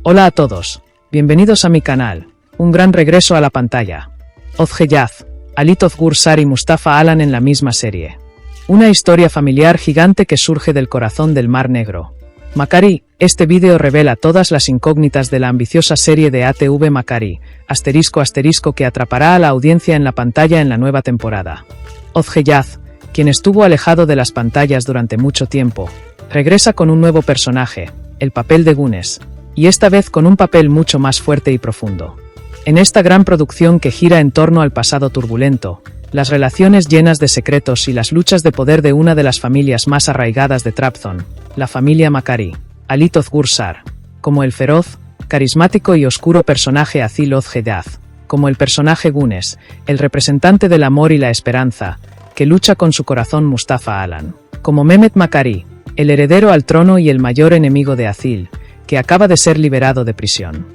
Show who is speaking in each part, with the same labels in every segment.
Speaker 1: Hola a todos, bienvenidos a mi canal, un gran regreso a la pantalla. Ozgeyaz, Ali Tozgur Sar y Mustafa Alan en la misma serie. Una historia familiar gigante que surge del corazón del Mar Negro. Macari, este vídeo revela todas las incógnitas de la ambiciosa serie de ATV Macari, ***, que atrapará a la audiencia en la pantalla en la nueva temporada. Ozgeyaz, quien estuvo alejado de las pantallas durante mucho tiempo, regresa con un nuevo personaje, el papel de Gunes, y esta vez con un papel mucho más fuerte y profundo. En esta gran producción que gira en torno al pasado turbulento, las relaciones llenas de secretos y las luchas de poder de una de las familias más arraigadas de Trabzon, la familia Macari, Ali Tozgur Sar, como el feroz, carismático y oscuro personaje Azil Ozgeyaz, como el personaje Gunes, el representante del amor y la esperanza, que lucha con su corazón Mustafa Alan, como Mehmet Macari, el heredero al trono y el mayor enemigo de Azil, que acaba de ser liberado de prisión.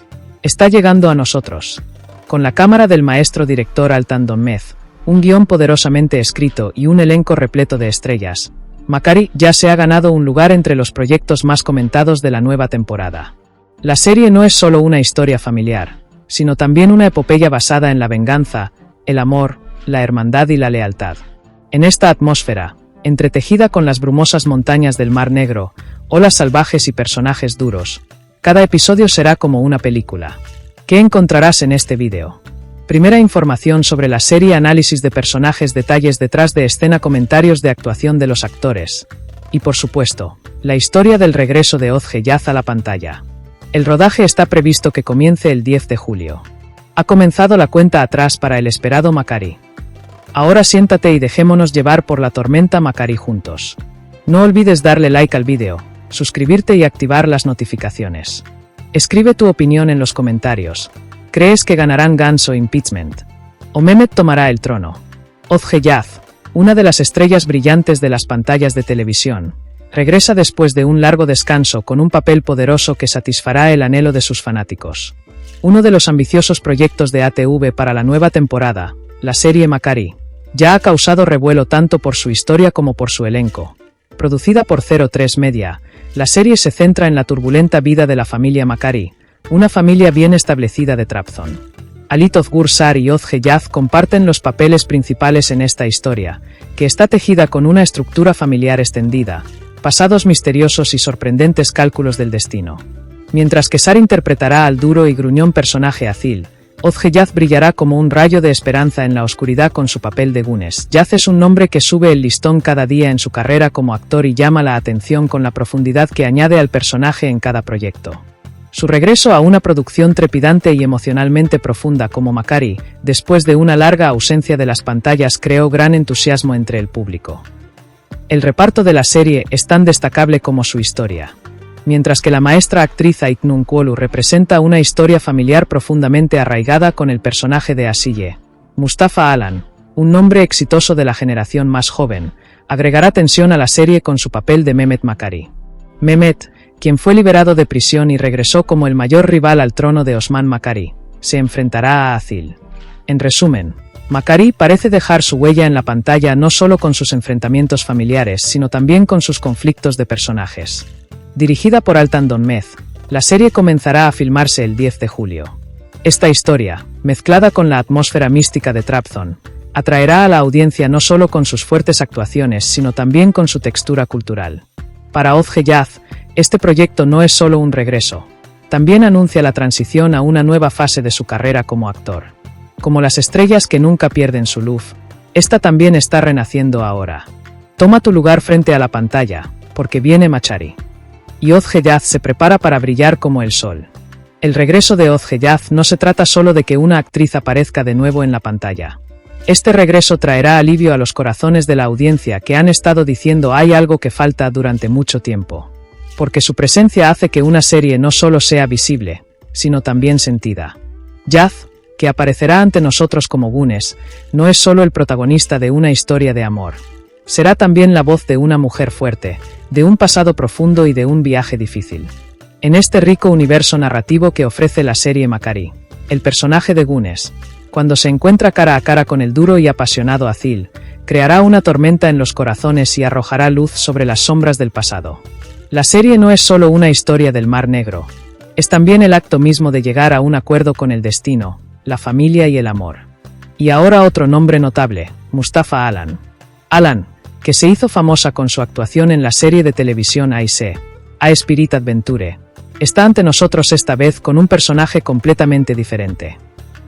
Speaker 1: Está llegando a nosotros, con la cámara del maestro director Altan Donmez, un guión poderosamente escrito y un elenco repleto de estrellas. Macari ya se ha ganado un lugar entre los proyectos más comentados de la nueva temporada. La serie no es solo una historia familiar, sino también una epopeya basada en la venganza, el amor, la hermandad y la lealtad. En esta atmósfera, entretejida con las brumosas montañas del Mar Negro, olas salvajes y personajes duros, cada episodio será como una película. ¿Qué encontrarás en este vídeo? Primera información sobre la serie, análisis de personajes, detalles detrás de escena, comentarios de actuación de los actores. Y por supuesto, la historia del regreso de Ozgeyaz a la pantalla. El rodaje está previsto que comience el 10 de julio. Ha comenzado la cuenta atrás para el esperado Macari. Ahora siéntate y dejémonos llevar por la tormenta Macari juntos. No olvides darle like al vídeo, suscribirte y activar las notificaciones. Escribe tu opinión en los comentarios. ¿Crees que ganarán Guns o Impeachment? ¿O Mehmet tomará el trono? Ozgeyaz, una de las estrellas brillantes de las pantallas de televisión, regresa después de un largo descanso con un papel poderoso que satisfará el anhelo de sus fanáticos. Uno de los ambiciosos proyectos de ATV para la nueva temporada, la serie Macari, ya ha causado revuelo tanto por su historia como por su elenco. Producida por 03 Media, la serie se centra en la turbulenta vida de la familia Macari, una familia bien establecida de Trabzon. Ali Tozgur Sar y Ozgeyaz comparten los papeles principales en esta historia, que está tejida con una estructura familiar extendida, pasados misteriosos y sorprendentes cálculos del destino. Mientras que Sar interpretará al duro y gruñón personaje Azil, Ozgeyaz brillará como un rayo de esperanza en la oscuridad con su papel de Gunes. Yaz es un nombre que sube el listón cada día en su carrera como actor y llama la atención con la profundidad que añade al personaje en cada proyecto. Su regreso a una producción trepidante y emocionalmente profunda como Macari, después de una larga ausencia de las pantallas, creó gran entusiasmo entre el público. El reparto de la serie es tan destacable como su historia. Mientras que la maestra actriz Aitnun Kuolu representa una historia familiar profundamente arraigada con el personaje de Asille, Mustafa Alan, un nombre exitoso de la generación más joven, agregará tensión a la serie con su papel de Mehmet Macari. Mehmet, quien fue liberado de prisión y regresó como el mayor rival al trono de Osman Macari, se enfrentará a Azil. En resumen, Macari parece dejar su huella en la pantalla no solo con sus enfrentamientos familiares, sino también con sus conflictos de personajes. Dirigida por Altan Donmez, la serie comenzará a filmarse el 10 de julio. Esta historia, mezclada con la atmósfera mística de Trabzon, atraerá a la audiencia no solo con sus fuertes actuaciones, sino también con su textura cultural. Para Ozgeyaz, este proyecto no es solo un regreso, también anuncia la transición a una nueva fase de su carrera como actor. Como las estrellas que nunca pierden su luz, esta también está renaciendo ahora. Toma tu lugar frente a la pantalla, porque viene Macari. Y Ozgeyaz se prepara para brillar como el sol. El regreso de Ozgeyaz no se trata solo de que una actriz aparezca de nuevo en la pantalla. Este regreso traerá alivio a los corazones de la audiencia que han estado diciendo hay algo que falta durante mucho tiempo. Porque su presencia hace que una serie no solo sea visible, sino también sentida. Yaz, que aparecerá ante nosotros como Gunes, no es solo el protagonista de una historia de amor. Será también la voz de una mujer fuerte, de un pasado profundo y de un viaje difícil. En este rico universo narrativo que ofrece la serie Macari, el personaje de Gunes, cuando se encuentra cara a cara con el duro y apasionado Azil, creará una tormenta en los corazones y arrojará luz sobre las sombras del pasado. La serie no es solo una historia del Mar Negro, Es también el acto mismo de llegar a un acuerdo con el destino, la familia y el amor. Y ahora otro nombre notable, Mustafa Alan. Alan, que se hizo famosa con su actuación en la serie de televisión Aise, A Spirit Adventure, está ante nosotros esta vez con un personaje completamente diferente.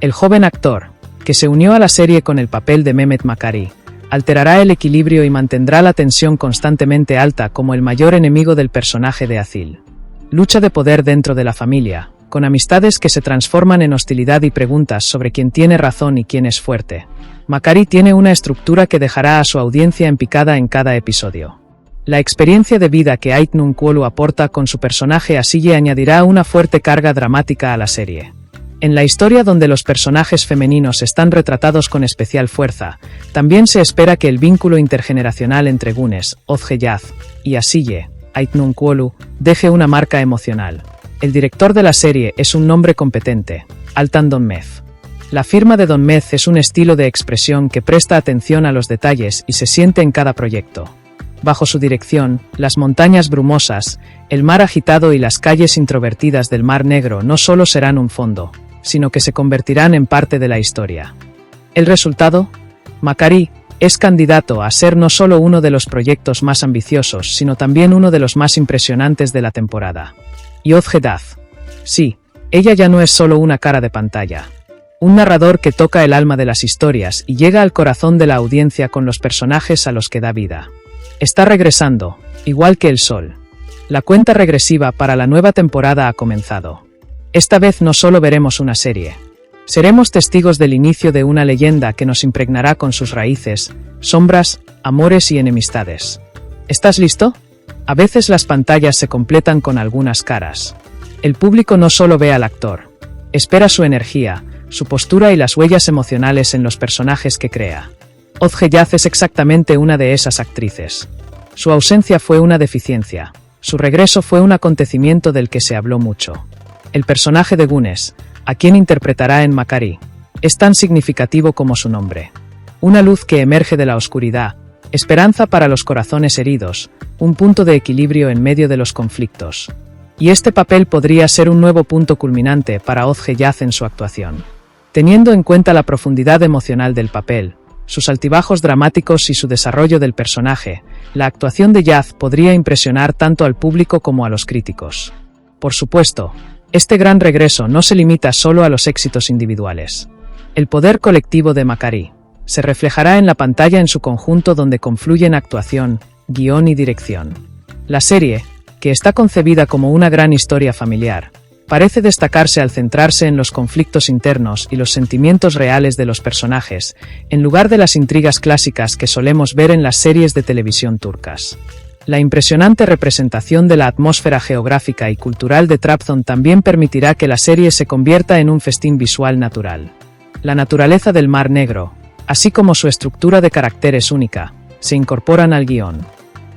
Speaker 1: El joven actor, que se unió a la serie con el papel de Mehmet Makari, alterará el equilibrio y mantendrá la tensión constantemente alta como el mayor enemigo del personaje de Azil. Lucha de poder dentro de la familia, con amistades que se transforman en hostilidad y preguntas sobre quién tiene razón y quién es fuerte. Makari tiene una estructura que dejará a su audiencia en picada en cada episodio. La experiencia de vida que Ait Nunquolu aporta con su personaje Asille añadirá una fuerte carga dramática a la serie. En la historia donde los personajes femeninos están retratados con especial fuerza, también se espera que el vínculo intergeneracional entre Gunes, Odgeyaz, y Asille, Ait Nunquolu, deje una marca emocional. El director de la serie es un nombre competente, Altan Donmez. La firma de Donmez es un estilo de expresión que presta atención a los detalles y se siente en cada proyecto. Bajo su dirección, las montañas brumosas, el mar agitado y las calles introvertidas del Mar Negro no solo serán un fondo, sino que se convertirán en parte de la historia. ¿El resultado? Makari es candidato a ser no solo uno de los proyectos más ambiciosos, sino también uno de los más impresionantes de la temporada. Y Odgeyaz. Sí, ella ya no es solo una cara de pantalla. Un narrador que toca el alma de las historias y llega al corazón de la audiencia con los personajes a los que da vida. Está regresando, igual que el sol. La cuenta regresiva para la nueva temporada ha comenzado. Esta vez no solo veremos una serie. Seremos testigos del inicio de una leyenda que nos impregnará con sus raíces, sombras, amores y enemistades. ¿Estás listo? A veces las pantallas se completan con algunas caras. El público no solo ve al actor, espera su energía, su postura y las huellas emocionales en los personajes que crea. Odgeyaz es exactamente una de esas actrices. Su ausencia fue una deficiencia, su regreso fue un acontecimiento del que se habló mucho. El personaje de Gunes, a quien interpretará en Makari, es tan significativo como su nombre. Una luz que emerge de la oscuridad, esperanza para los corazones heridos, un punto de equilibrio en medio de los conflictos. Y este papel podría ser un nuevo punto culminante para Odgeyaz en su actuación. Teniendo en cuenta la profundidad emocional del papel, sus altibajos dramáticos y su desarrollo del personaje, la actuación de Yaz podría impresionar tanto al público como a los críticos. Por supuesto, este gran regreso no se limita solo a los éxitos individuales. El poder colectivo de Makari se reflejará en la pantalla en su conjunto donde confluyen actuación, guión y dirección. La serie, que está concebida como una gran historia familiar, parece destacarse al centrarse en los conflictos internos y los sentimientos reales de los personajes, en lugar de las intrigas clásicas que solemos ver en las series de televisión turcas. La impresionante representación de la atmósfera geográfica y cultural de Trabzon también permitirá que la serie se convierta en un festín visual natural. La naturaleza del Mar Negro, así como su estructura de caracteres única, se incorporan al guión.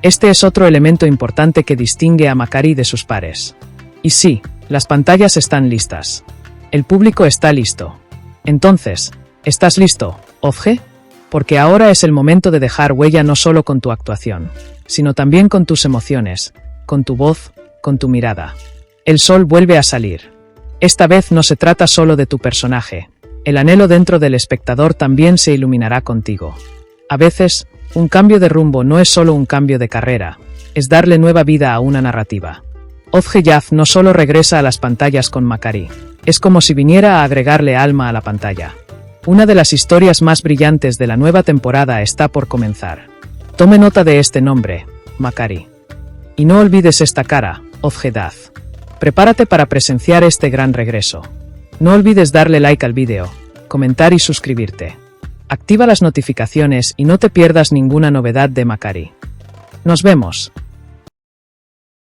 Speaker 1: Este es otro elemento importante que distingue a Makari de sus pares. Y sí, las pantallas están listas. El público está listo. Entonces, ¿estás listo, Odge? Porque ahora es el momento de dejar huella no solo con tu actuación, sino también con tus emociones, con tu voz, con tu mirada. El sol vuelve a salir. Esta vez no se trata solo de tu personaje. El anhelo dentro del espectador también se iluminará contigo. A veces, un cambio de rumbo no es solo un cambio de carrera, es darle nueva vida a una narrativa. Odgeyaz no solo regresa a las pantallas con Makari, es como si viniera a agregarle alma a la pantalla. Una de las historias más brillantes de la nueva temporada está por comenzar. Tome nota de este nombre, Makari. Y no olvides esta cara, Odgeyaz. Prepárate para presenciar este gran regreso. No olvides darle like al vídeo, comentar y suscribirte. Activa las notificaciones y no te pierdas ninguna novedad de Makari. Nos vemos.